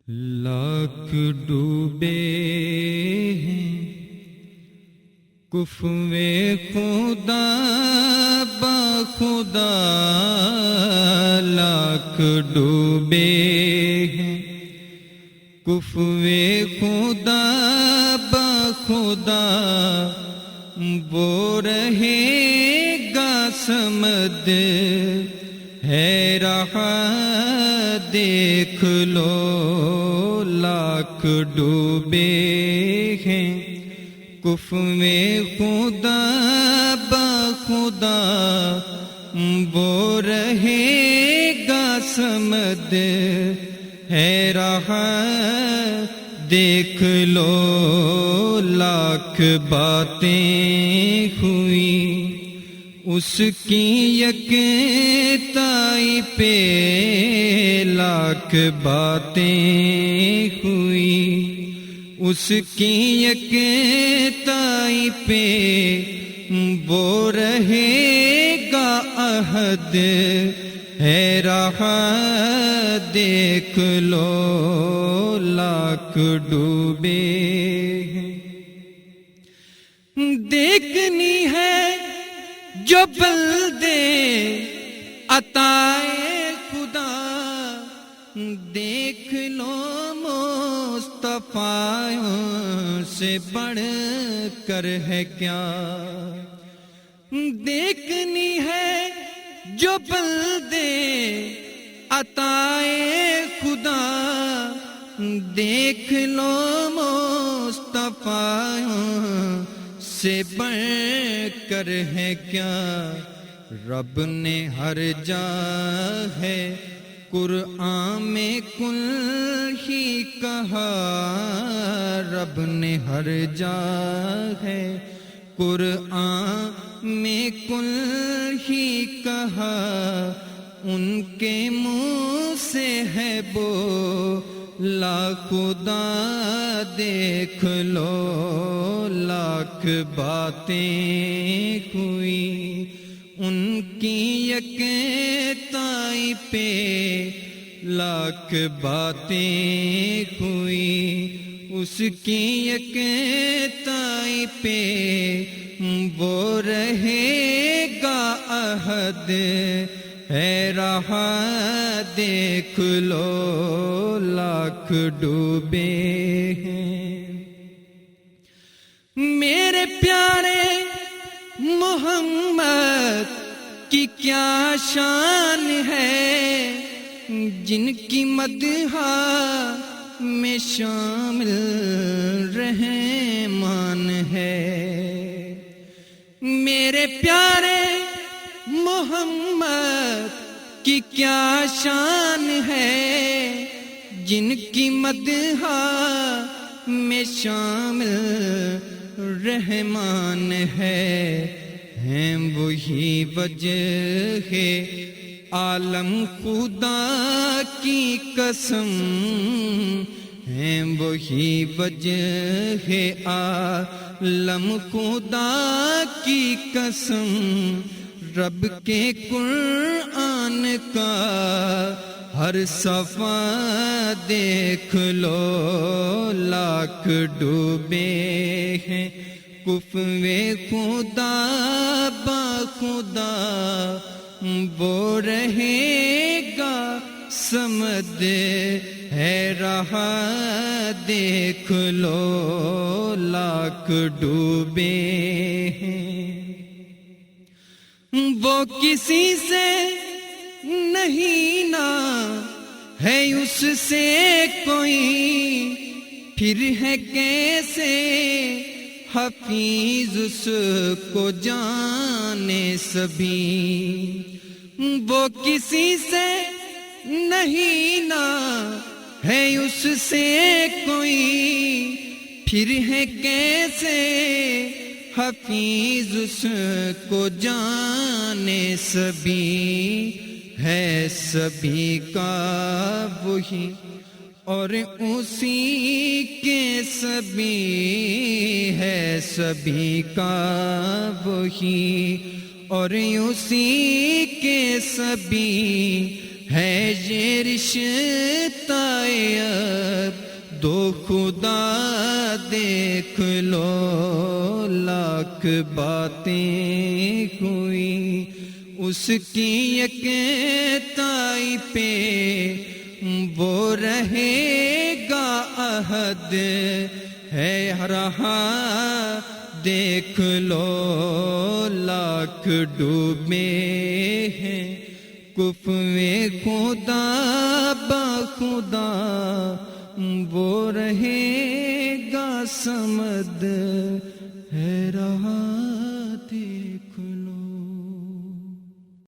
لاکھ ڈوبے ہیں کفوے خدا بخدا، لاکھ ڈوبے ہیں کفوے خدا بخدا، وہ رہے گا سمد ہے رہا دیکھ لو، لاکھ ڈوبے ہیں کفوے خدا بخدا، وہ رہے گا سمد ہے رہا دیکھ لو، لاکھ باتیں ہوئی اس کی یکتائی پہ، لاکھ باتیں ہوئی اس کی یکتائی پہ، وہ رہے گا عہد ہے رہا دیکھ لو، لاکھ ڈوبے ہیں۔ دیکھنی ہے جو بلدے عطائے خدا، دیکھ لو مصطفیٰ سے بڑھ کر ہے کیا، دیکھنی ہے جو بلدے عطائے خدا، دیکھ لو مصطفیٰ سے بڑھ کر ہے کیا، رب نے ہر جا ہے قرآن میں کل ہی کہا، رب نے ہر جا ہے قرآن میں کل ہی کہا، ان کے منہ سے ہے بولا خدا دیکھ لو، لاکھ باتیں ہوئی ان کی یکتائی پہ، لاکھ باتیں ہوئی اس کی یکتائی پہ، وہ رہے گا عہد ہے رہا دیکھ لو، لاکھ ڈوبے ہیں۔ میرے پیارے محمد کی کیا شان ہے، جن کی مدح میں شامل رحمان ہے، میرے پیارے محمد کی کیا شان ہے، جن کی مدح میں شامل رحمان ہے، ہیں وہی وجہ ہے عالم خدا کی قسم، ہیں وہی وجہ ہے عالم خدا کی قسم، رب کے قرآن کا ہر صفحہ دیکھ لو، لاکھ ڈوبے ہیں کفوے خدا بخدا، وہ رہے گا سمد ہے رہا دیکھ لو، لاکھ ڈوبے ہیں۔ وہ کسی سے نہیں نہ ہے اس سے کوئی، پھر ہے کیسے حفیظ اس کو جانے سبھی، وہ کسی سے نہیں نہ ہے اس سے کوئی، پھر ہے کیسے حفیظ اس کو جانے سبھی، ہے سبھی کا وہی اور اسی کے سبھی، ہے سبھی کا وہی اور اسی کے سبھی، ہے یہ رشتہ خدا دیکھ لو لاکھ باتیں ہوئی اس کی یکتائی پہ وہ رہے گا عہد ہے رہا دیکھ لو لاکھ ڈوبے ہیں کفر خدا بخدا وہ رہے گا صمد ہے رہا